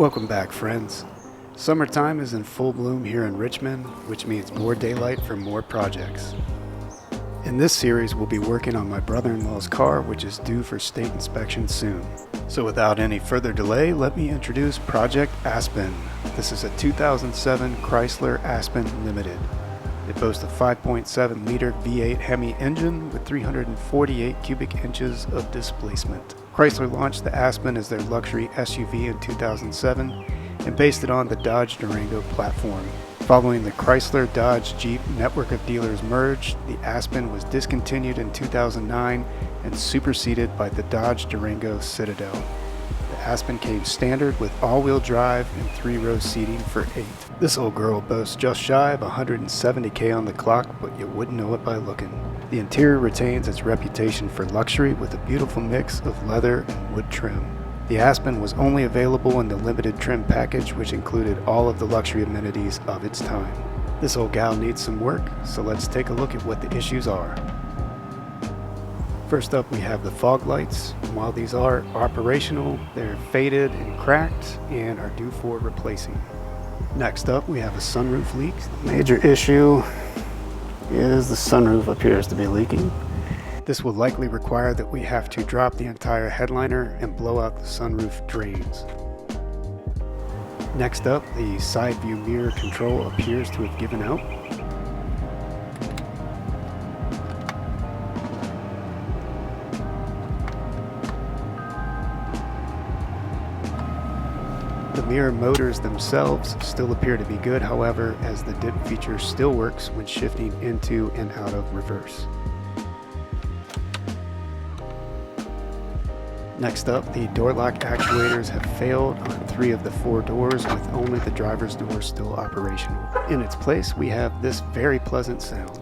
Welcome back, friends. Summertime is in full bloom here in Richmond, which means more daylight for more projects. In this series, we'll be working on my brother-in-law's car, which is due for state inspection soon. So without any further delay, let me introduce Project Aspen. This is a 2007 Chrysler Aspen Limited. It boasts a 5.7 liter V8 Hemi engine with 348 cubic inches of displacement. Chrysler launched the Aspen as their luxury SUV in 2007 and based it on the Dodge Durango platform. Following the Chrysler Dodge Jeep network of dealers merged, the Aspen was discontinued in 2009 and superseded by the Dodge Durango Citadel. The Aspen came standard with all-wheel drive and 3-row seating for 8. This old girl boasts just shy of 170K on the clock, but you wouldn't know it by looking. The interior retains its reputation for luxury with a beautiful mix of leather and wood trim. The Aspen was only available in the limited trim package, which included all of the luxury amenities of its time. This old gal needs some work, so let's take a look at what the issues are. First up, we have the fog lights. While these are operational, they're faded and cracked and are due for replacing. Next up, we have a sunroof leak. The major issue is the sunroof appears to be leaking. This will likely require that we have to drop the entire headliner and blow out the sunroof drains. Next up, the side view mirror control appears to have given out. The mirror motors themselves still appear to be good, however, as the dip feature still works when shifting into and out of reverse. Next up, the door lock actuators have failed on 3 of the 4 doors, with only the driver's door still operational. In its place, we have this very pleasant sound.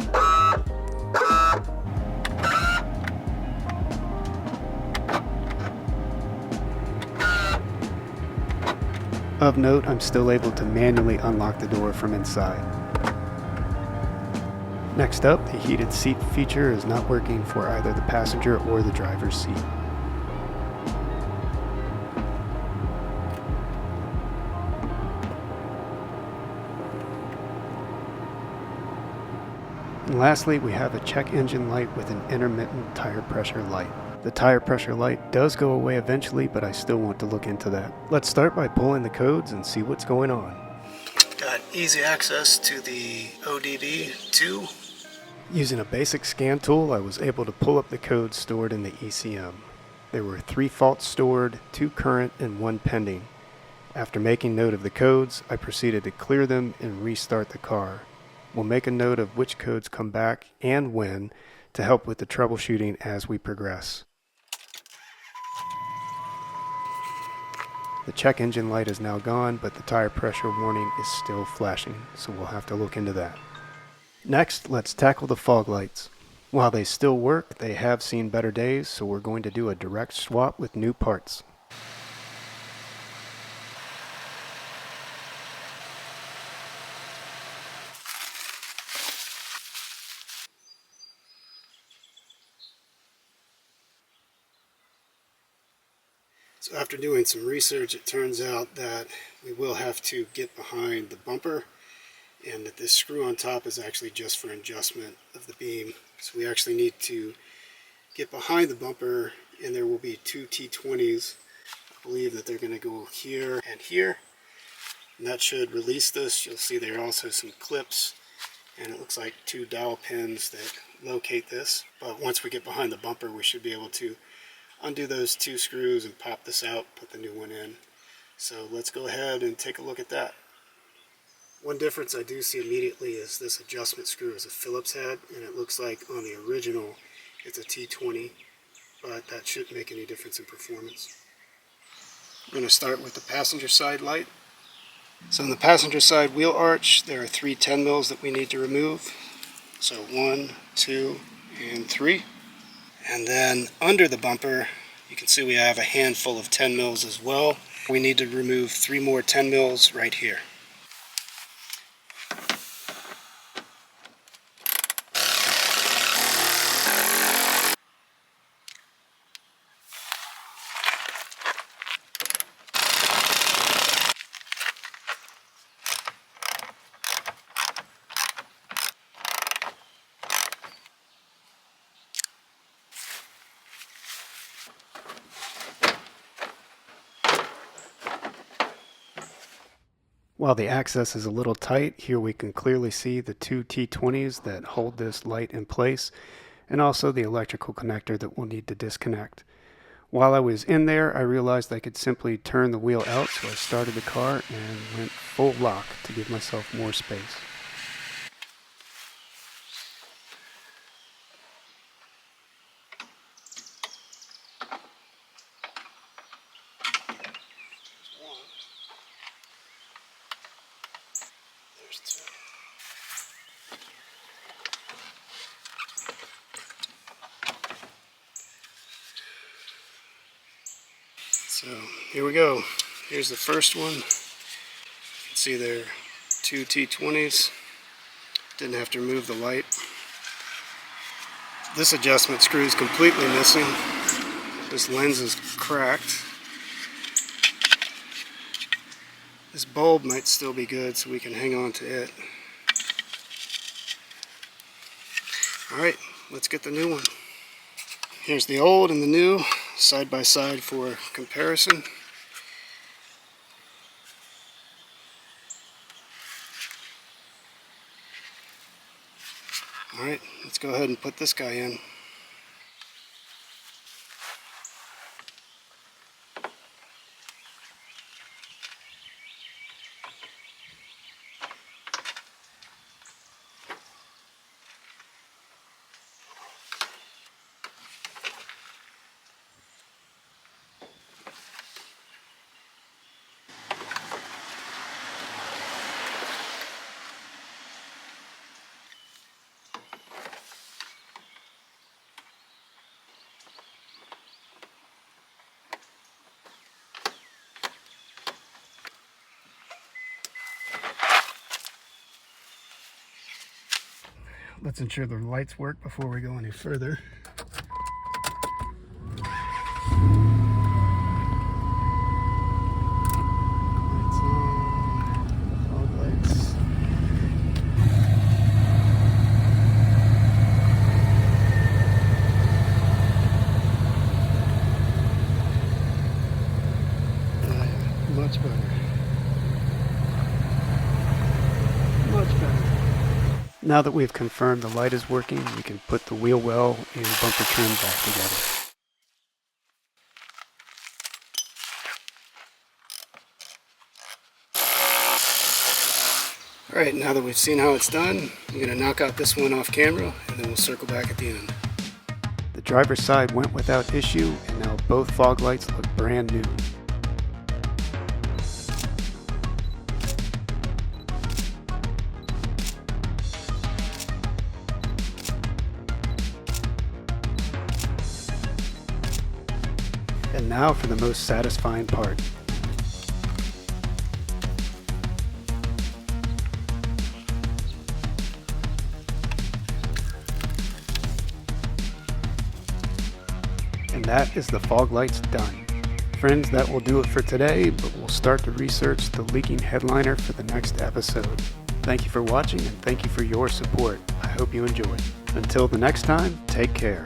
Of note, I'm still able to manually unlock the door from inside. Next up, the heated seat feature is not working for either the passenger or the driver's seat. And lastly, we have a check engine light with an intermittent tire pressure light. The tire pressure light does go away eventually, but I still want to look into that. Let's start by pulling the codes and see what's going on. Got easy access to the ODD2. Using a basic scan tool, I was able to pull up the codes stored in the ECM. There were 3 faults stored, 2 current, and 1 pending. After making note of the codes, I proceeded to clear them and restart the car. We'll make a note of which codes come back and when to help with the troubleshooting as we progress. The check engine light is now gone, but the tire pressure warning is still flashing, so we'll have to look into that. Next, let's tackle the fog lights. While they still work, they have seen better days, so we're going to do a direct swap with new parts. So after doing some research, it turns out that we will have to get behind the bumper, and that this screw on top is actually just for adjustment of the beam. So we actually need to get behind the bumper, and there will be 2 T20s. I believe that they're going to go here and here, and that should release this. You'll see there are also some clips, and it looks like 2 dowel pins that locate this. But once we get behind the bumper, we should be able to undo those 2 screws and pop this out, put the new one in. So let's go ahead and take a look at that. One difference I do see immediately is this adjustment screw is a Phillips head, and it looks like on the original it's a T20, but that shouldn't make any difference in performance. I'm going to start with the passenger side light. So in the passenger side wheel arch, there are 3 10 mils that we need to remove. So 1, 2, and 3. And then under the bumper, you can see we have a handful of 10 mils as well. We need to remove 3 more 10 mils right here. While the access is a little tight, here we can clearly see the two T20s that hold this light in place, and also the electrical connector that we'll need to disconnect. While I was in there, I realized I could simply turn the wheel out, so I started the car and went full lock to give myself more space. There's two. So here we go. Here's the first one. You can see there are two T20s. Didn't have to remove the light. This adjustment screw is completely missing. This lens is cracked. This bulb might still be good, so we can hang on to it. Alright, let's get the new one. Here's the old and the new side by side for comparison. Alright, let's go ahead and put this guy in. Let's ensure the lights work before we go any further. Lights on, fog lights. Much better. Much better. Now that we've confirmed the light is working, we can put the wheel well and bumper trim back together. Alright, now that we've seen how it's done, I'm going to knock out this one off camera and then we'll circle back at the end. The driver's side went without issue, and now both fog lights look brand new. And now for the most satisfying part. And that is the fog lights done. Friends, that will do it for today, but we'll start to research the leaking headliner for the next episode. Thank you for watching, and thank you for your support. I hope you enjoyed. Until the next time, take care.